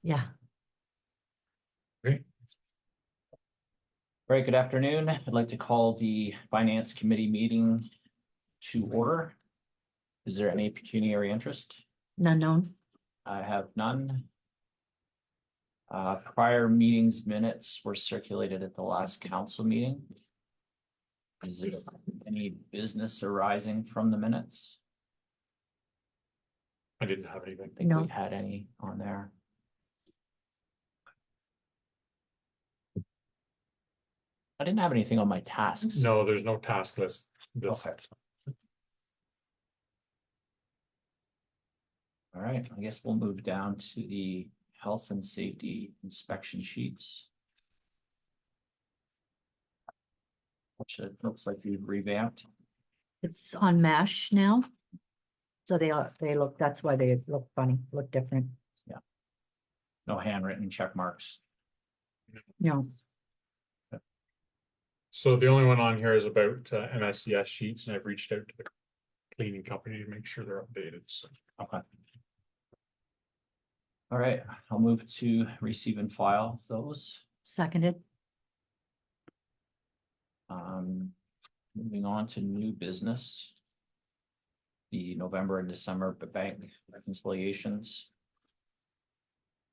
Yeah, Great. All right, good afternoon. I'd like to call the Finance Committee meeting to order. Is there any pecuniary interest? none known. I have none. Prior meetings minutes were circulated at the last council meeting. Is there any business arising from the minutes? I didn't have anything. I think No. we had any on there. I didn't have anything on my tasks. No, there's no task list. This. Okay. All right, I guess we'll move down to the health and safety inspection sheets. Which it looks like we've revamped. It's on MASH now. So they look, that's why they look funny, look different. No handwritten check marks. No, So the only one on here is about MSCS sheets, and I've reached out to the cleaning company to make sure they're updated. So Okay. All right, I'll move to receive and file those. seconded. Moving on to new business. The November and December bank reconciliations.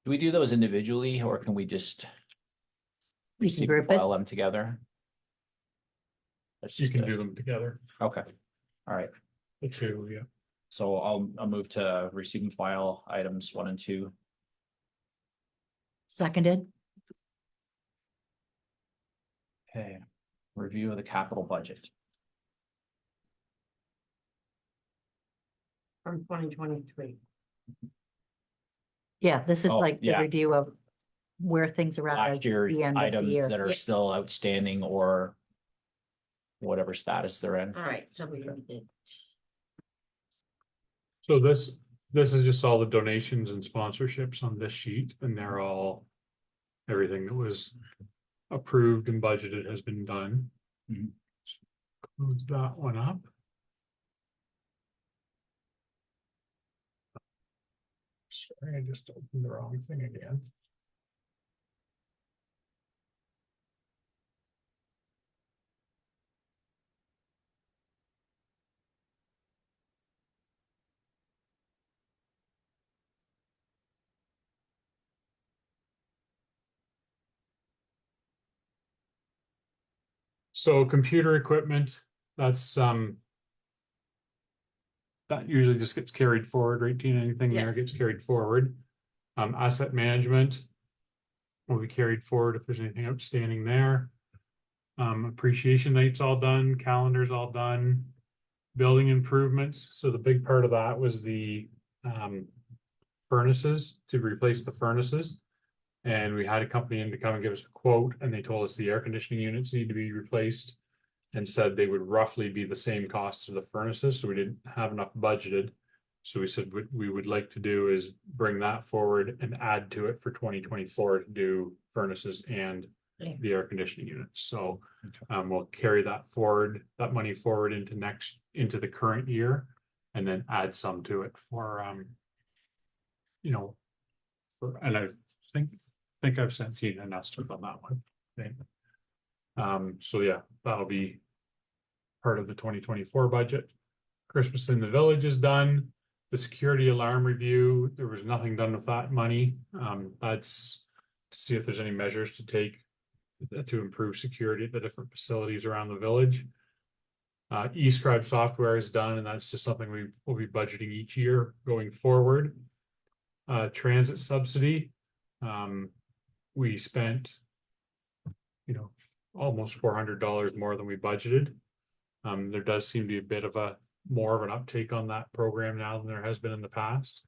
Do we do those individually or can we just We can receive and group it. file them together? That's you just can do them together. Okay, all right. The two, yeah. So I'll move to receive and file items 1 and 2. Seconded. Okay, review of the capital budget. From 2023. Yeah, this is Oh, like the yeah. review of where things are at Last at year's the end of the items year. that are Yeah. still outstanding or whatever status they're in. All right, so we did. So this is just all the donations and sponsorships on this sheet, and they're all everything that was approved and budgeted has been done. Mhm. Close that one up. Sorry, I just opened the wrong thing again. So computer equipment, that's that usually just gets carried forward, right? Tina, anything there Yes. gets carried forward. Asset management will be carried forward if there's anything outstanding there. Appreciation night's all done, calendar's all done. Building improvements, so the big part of that was the furnaces, to replace the furnaces. And we had a company in to come and give us a quote, and they told us the air conditioning units need to be replaced. And said they would roughly be the same cost as the furnaces, so we didn't have enough budgeted. So we said what we would like to do is bring that forward and add to it for 2024 to do furnaces and Yeah. the air conditioning units. So we'll carry that forward, that money forward into the current year, and then add some to it for and I think I've sent Tina an estimate on that one. Okay. So yeah, that'll be part of the 2024 budget. Christmas in the Village is done. The security alarm review, there was nothing done with that money. That's to see if there's any measures to take to improve security at the different facilities around the village. eScribe software is done, and that's just something we will be budgeting each year going forward. Transit subsidy, we spent, almost $400 more than we budgeted. There does seem to be a bit of more of an uptake on that program now than there has been in the past.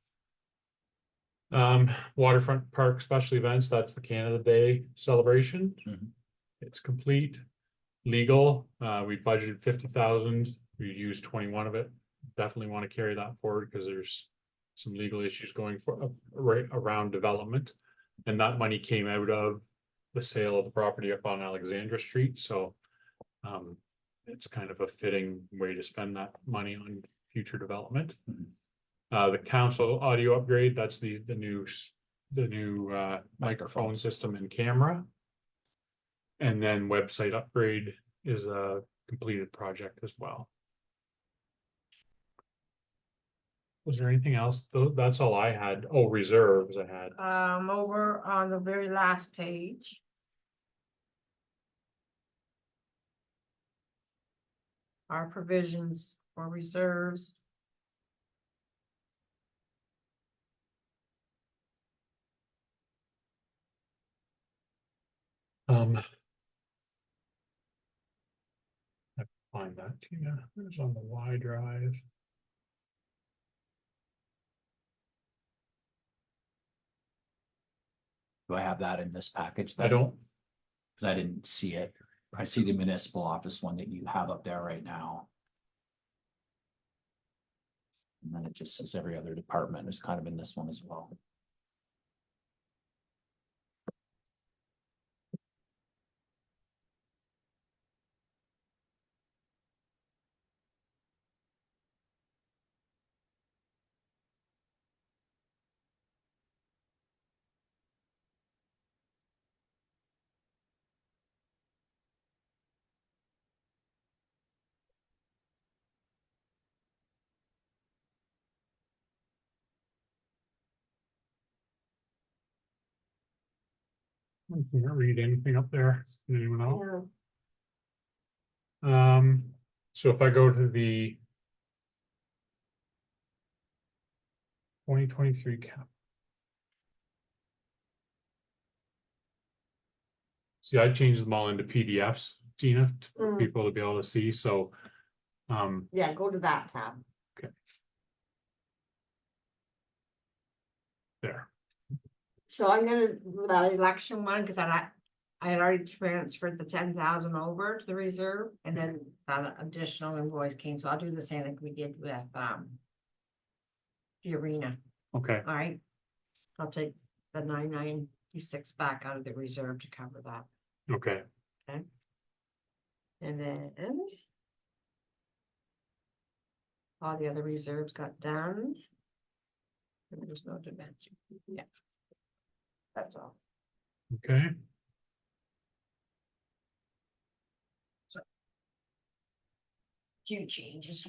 Waterfront Park special events, that's the Canada Day celebration. Mhm. It's complete. Legal, we budgeted 50,000, we used 21 of it. Definitely want to carry that forward because there's some legal issues going for right around development. And that money came out of the sale of the property up on Alexandra Street, so it's kind of a fitting way to spend that money on future development. Mhm. The council audio upgrade, that's the new the new microphone system and camera. And then website upgrade is a completed project as well. Was there anything else? That's all I had. Oh, reserves I had. Over on the very last page. Our provisions for reserves. I find that, Tina, it was on the Y drive. Do I have that in this package? I don't, Cause I didn't see it. I see the municipal office one that you have up there right now. And then it just says every other department is kind of in this one as well. I can't read anything up there. Anyone else? Yeah. So if I go to the 2023 cap. See, I changed them all into PDFs, Gina, for Mm. people to be able to see, so. Yeah, go to that tab. There, So I'm gonna do that election one, because I had already transferred the 10,000 over to the reserve, and then that additional invoice came, so I'll do the same like we did with the arena, okay, all right? I'll take the 996 back out of the reserve to cover that, okay, and then all the other reserves got done. And there's no dimension, yeah. That's all. okay. Few changes.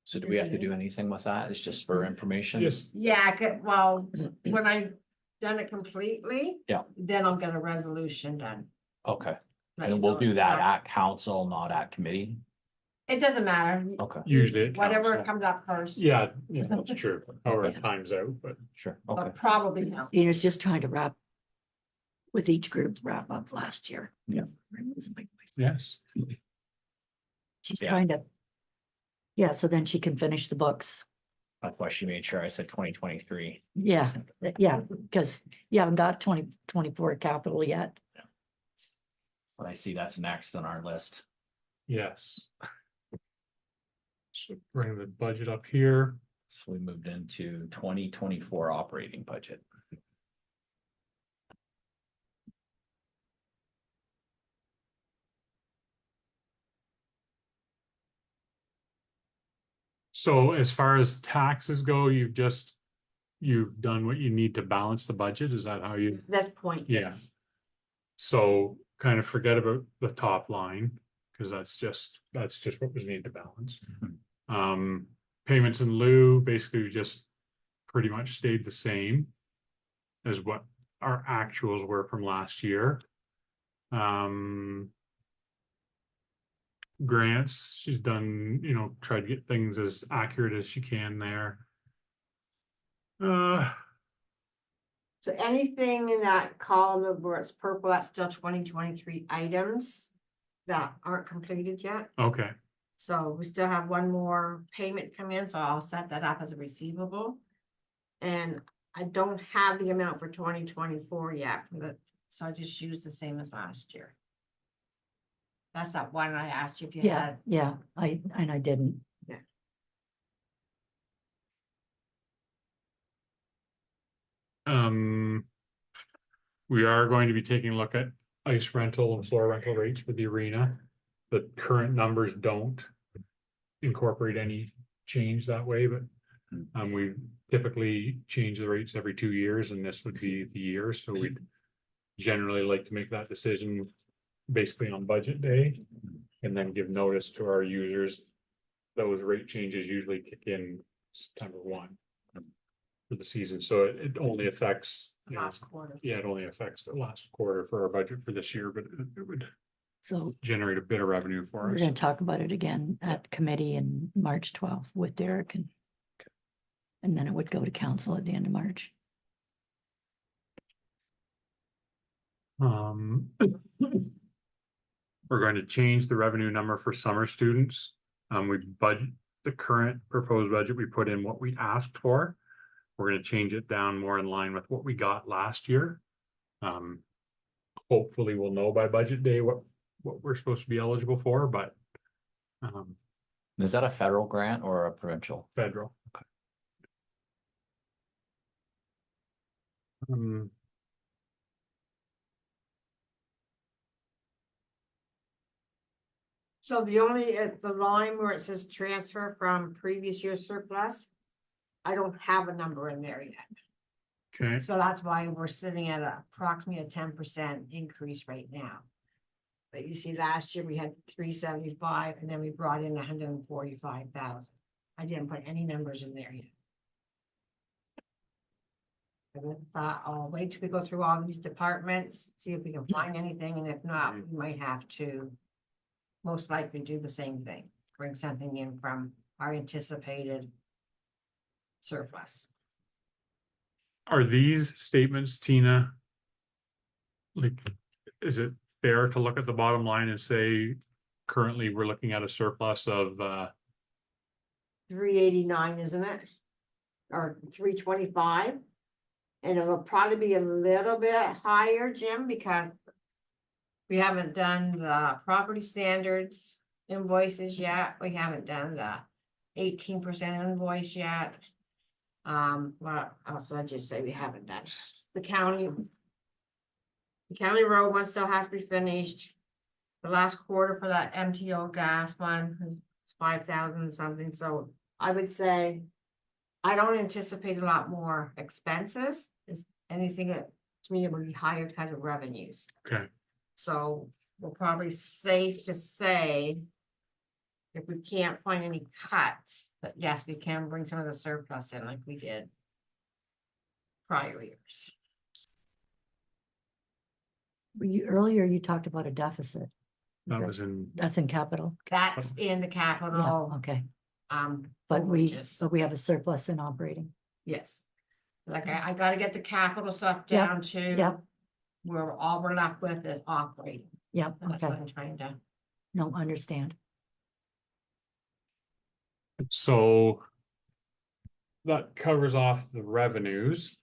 So do we have to do anything with that? It's just for information? Yes, Yeah, well, when I done it completely. Yeah. Then I'll get a resolution done. Okay, Let you and we'll know do that exactly. at council, not at committee? It doesn't matter. Okay, usually it counts, Whatever yeah. comes up first. Yeah, that's true, or Okay. it times out, but sure, okay. But probably no. Ina's just trying to wrap with each group wrap up last year. Yeah. I'm losing my voice. yes, She's Yeah. trying to. Yeah, so then she can finish the books. That's why she made sure I said 2023. Yeah, yeah, because you haven't got 2024 capital yet. But I see that's next on our list. yes. So bring the budget up here. So we moved into 2024 operating budget. So as far as taxes go, you've done what you need to balance the budget, is that how you? This point, Yeah. yes. So kind of forget about the top line, because that's just what was needed to balance. Payments in lieu basically just pretty much stayed the same as what our actuals were from last year. Grants, she's done, tried to get things as accurate as she can there. So anything in that column where it's purple, that's still 2023 items that aren't completed yet. Okay, So we still have one more payment come in, so I'll set that up as a receivable. And I don't have the amount for 2024 yet, so I just used the same as last year. That's that one I asked you if you Yeah, had. yeah, I didn't. we are going to be taking a look at ice rental and floor rental rates for the arena. The current numbers don't incorporate any change that way, but we typically change the rates every 2 years, and this would be the year, so we'd generally like to make that decision basically on budget day, and then give notice to our users. Those rate changes usually kick in September 1 for the season, so it only affects, you know, Last quarter. yeah, it only affects the last quarter for our budget for this year, but it would So generate a bit of revenue for we're us. gonna talk about it again at committee in March 12th with Derek and then it would go to council at the end of March. We're going to change the revenue number for summer students. We budget, the current proposed budget, we put in what we asked for. We're gonna change it down more in line with what we got last year. Hopefully we'll know by budget day what we're supposed to be eligible for, but Is that a federal grant or a provincial? federal. Okay. Um, So the only, the line where it says transfer from previous year surplus, I don't have a number in there yet. okay, So that's why we're sitting at approximately a 10% increase right now. But you see, last year we had 375 and then we brought in 145,000. I didn't put any numbers in there yet. And I thought, I'll wait till we go through all these departments, see if we can find anything, and if not, we might have to most likely do the same thing, bring something in from our anticipated surplus. are these statements, Tina? Like, is it fair to look at the bottom line and say, currently we're looking at a surplus of 389, isn't it? Or 325? And it'll probably be a little bit higher, Jim, because we haven't done the property standards invoices yet. We haven't done the 18% invoice yet. What else did I just say we haven't done? The county road one still has to be finished. The last quarter for that MTO gas one is 5,000 something, so I would say I don't anticipate a lot more expenses. Is anything that to me it would be higher because of revenues. okay, So we're probably safe to say if we can't find any cuts, but yes, we can bring some of the surplus in like we did prior years. Earlier you talked about a deficit. Is that was in, That's in capital. That's in the Yeah, capital, okay. um, But we overages. have a surplus in operating. Yes. Like I gotta get the capital stuff Yep, down to yep. where all we're left with is operating. Yep, That's okay. what I'm trying to. No, understand. so that covers off the revenues.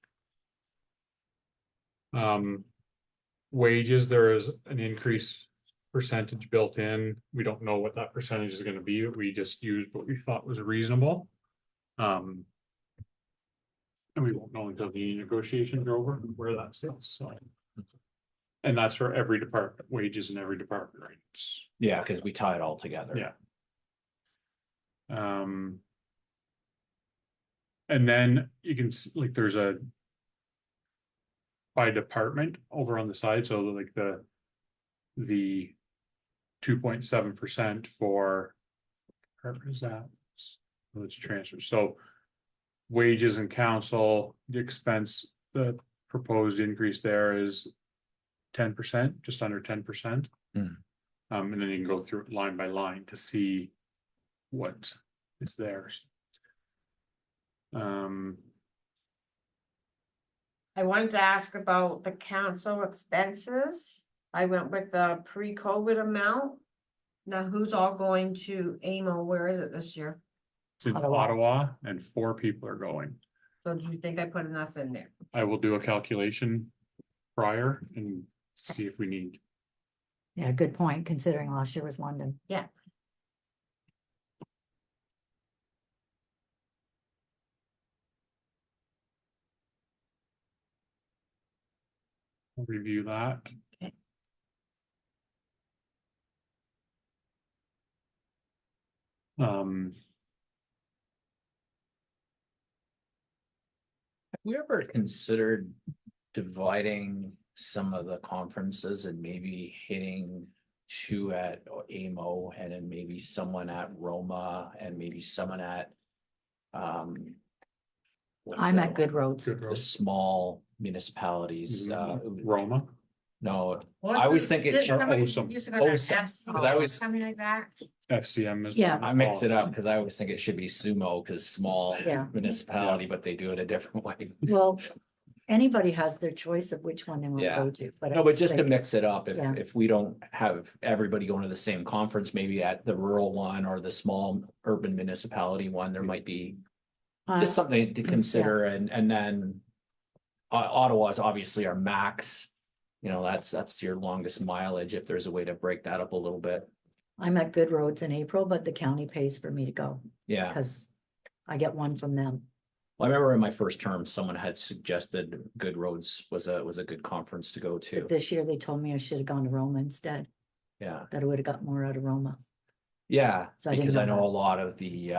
Wages, there is an increase percentage built in. We don't know what that percentage is gonna be. We just used what we thought was reasonable. And we won't know until the negotiations are over where that sits, so. And that's for every department, wages in every department, right? Yeah, because we tie it all together. Yeah. And then you can like, there's a. By department over on the side, so like the 2.7% for. Where is that? Let's transfer, so. Wages and council, the expense, the proposed increase there is 10%, just under 10%. Hmm. And then you can go through it line by line to see what is theirs. I wanted to ask about the council expenses. I went with the pre-COVID amount. Now, who's all going to AMO? Where is it this year? It's in Ottawa. Ottawa and 4 people are going. So do you think I put enough in there? I will do a calculation prior and see if we need. Yeah, good point, considering last year was London. Yeah. I'll review that. Okay. Um. We ever considered dividing some of the conferences and maybe hitting two at AMO and then maybe someone at Roma and maybe someone at what's I'm the at Good Roads. Good the roads. small municipalities, Roma, no, I always think it should- Awesome. Used to go to Awesome. FC, 'Cause I always- something like that. FCM is. Yeah. I mix it up because I always think it should be sumo because small Yeah. municipality, but they do it a different way. Well, anybody has their choice of which one they want to Yeah. go to, but. I No, would but just to say- mix it up, Yeah. if we don't have everybody going to the same conference, maybe at the rural one or the small urban municipality one, there might be Uh, just something to consider and then Ottawa is obviously our max. You know, that's your longest mileage if there's a way to break that up a little bit. I'm at Good Roads in April, but the county pays for me to go Yeah. because I get one from them. Well, I remember in my first term, someone had suggested Good Roads was a good conference to go to. But this year they told me I should have gone to Roma instead, Yeah. that I would have got more out of Roma. Yeah, So I didn't because I know know that. a lot of the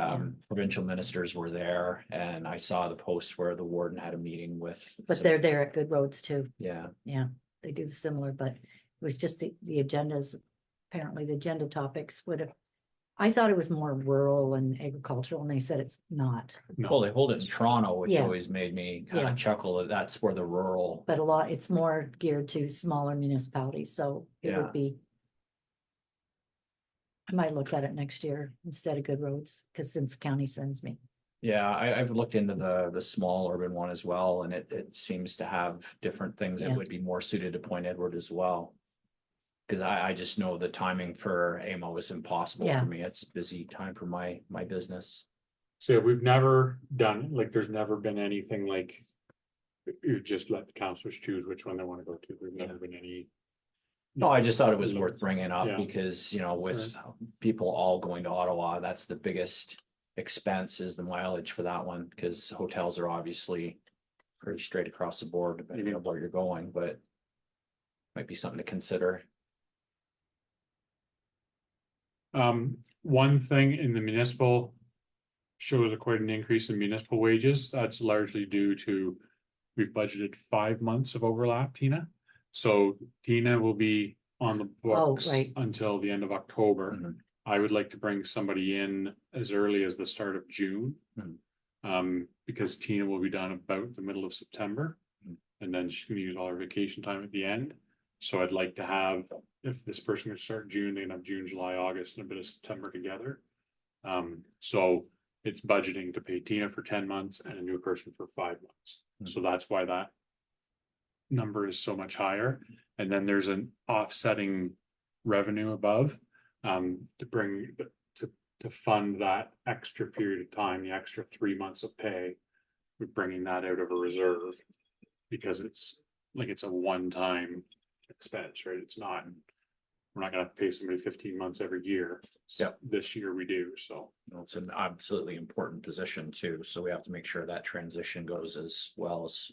provincial ministers were there and I saw the post where the warden had a meeting with. But some- they're there at Good Roads too. Yeah, Yeah, they do similar, but it was just the agendas. Apparently the agenda topics would have, I thought it was more rural and agricultural and they said it's not. well, they hold it in Toronto, which Yeah. always made me kind Yeah. of chuckle that that's where the rural. But a lot, it's more geared to smaller municipalities, so it Yeah. would be. I might look at it next year instead of Good Roads, because since the county sends me. Yeah, I've looked into the small urban one as well, and it seems to have different things that Yeah. would be more suited to Point Edward as well. Cause I just know the timing for AMO is impossible Yeah. for me. It's busy time for my business. So yeah, we've never done, like, there's never been anything like. You just let the councilors choose which one they want to go to. There's never been any. No, I just thought it was worth bringing up Yeah. because, you know, with people all going to Ottawa, that's the biggest expense is the mileage for that one, because hotels are obviously pretty straight across the board depending on where you're going, but might be something to consider. One thing in the municipal. Shows quite an increase in municipal wages. That's largely due to. We've budgeted 5 months of overlap, Tina. So Tina will be on the books right. until the end of October. Mhm. I would like to bring somebody in as early as the start of June. Mhm. Because Tina will be done about the middle of September. Mhm. And then she's gonna use all her vacation time at the end. So I'd like to have, if this person can start June, they can have June, July, August, and a bit of September together. So it's budgeting to pay Tina for 10 months and a new person for 5 months. So that's why that. Number is so much higher, and then there's an offsetting revenue above. To bring, to fund that extra period of time, the extra 3 months of pay. We're bringing that out of a reserve. Because it's like it's a one-time expense, right? It's not. We're not gonna pay somebody 15 months every year. Yep. This year we do, so. You know, it's an absolutely important position too, so we have to make sure that transition goes as well as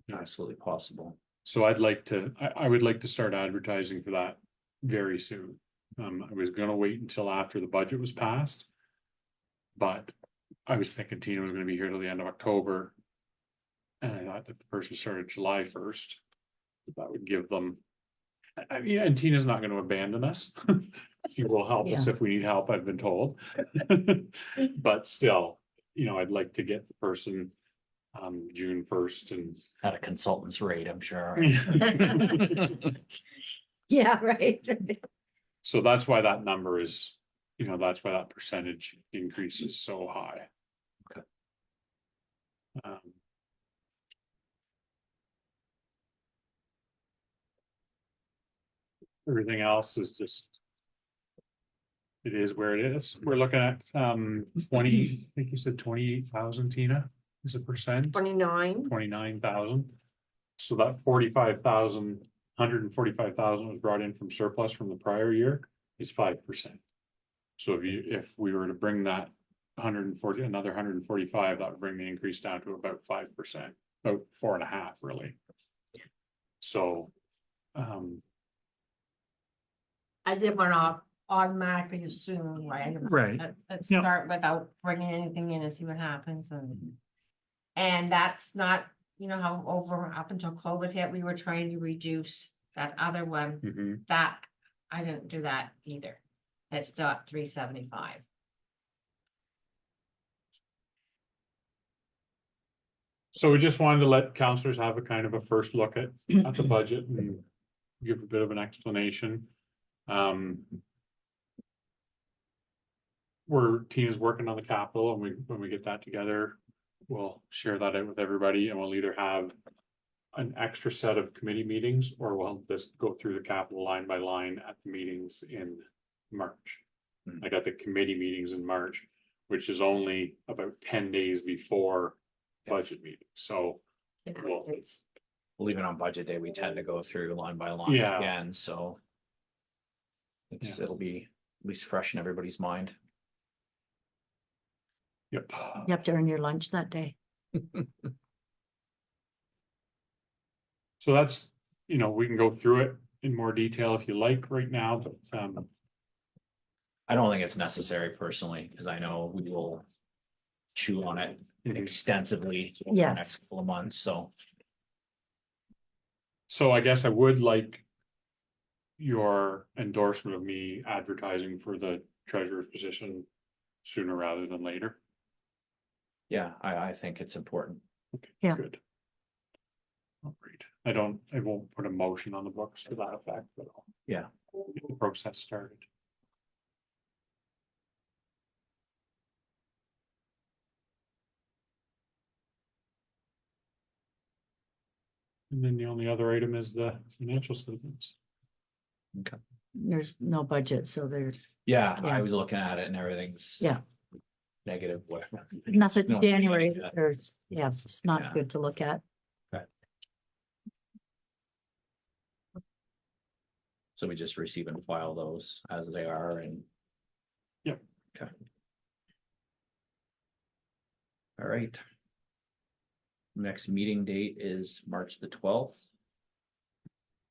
Yeah. absolutely possible. So I'd like to, I would like to start advertising for that very soon. I was gonna wait until after the budget was passed. But I was thinking Tina was gonna be here till the end of October. And I thought if the person started July 1st, that would give them. I mean, and Tina's not gonna abandon us. She will help us if we need help, I've been told. But still, you know, I'd like to get the person. June 1st and. At a consultant's rate, I'm sure. Yeah, right. So that's why that number is, you know, that's why that percentage increase is so high. Okay. Everything else is just. It is where it is. We're looking at 20, I think you said 28,000, Tina, is a percent, 29. 29,000. So that 45,000, 145,000 was brought in from surplus from the prior year is 5%. So if we were to bring that 140, another 145, that would bring the increase down to about 5%, about 4.5 really. So. I did want to automatically assume, right? Right. Let's Yep. start without bringing anything in and see what happens and that's not you know how up until COVID hit, we were trying to reduce that other one, Mhm. that, I didn't do that either. It's still at 375. So we just wanted to let counselors have a kind of a first look at the budget and give a bit of an explanation. Tina's working on the capital, and when we get that together, we'll share that out with everybody, and we'll either have an extra set of committee meetings, or we'll just go through the capital line by line at the meetings in March. Hmm. Like at the committee meetings in March, which is only about 10 days before budget meeting, so. You know, Well, it's, Well, even on budget day, we tend to go through line by line Yeah. again, so. It'll be at least fresh in everybody's mind. Yep. You have to earn your lunch that day. So that's, we can go through it in more detail if you like right now, but I don't think it's necessary personally, because I know we will chew on it extensively over the Yes. next couple of months, so. so I guess I would like your endorsement of me advertising for the treasurer's position sooner rather than later. Yeah, I think it's important. Okay, Yeah. good. All right, I won't put a motion on the books to that effect, but I'll Yeah. get the process started. And then the only other item is the financial statements. There's no budget, so there's Yeah, Yeah. I was looking at it and everything's. Yeah. Negative, whatever. nothing, No. January, or, yeah, it's Yeah. not good to look at. So we just receive and file those as they are and. Yep. Okay. All right. Next meeting date is March the 12th.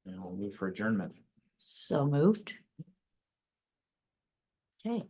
And we'll move for adjournment. So moved. Okay.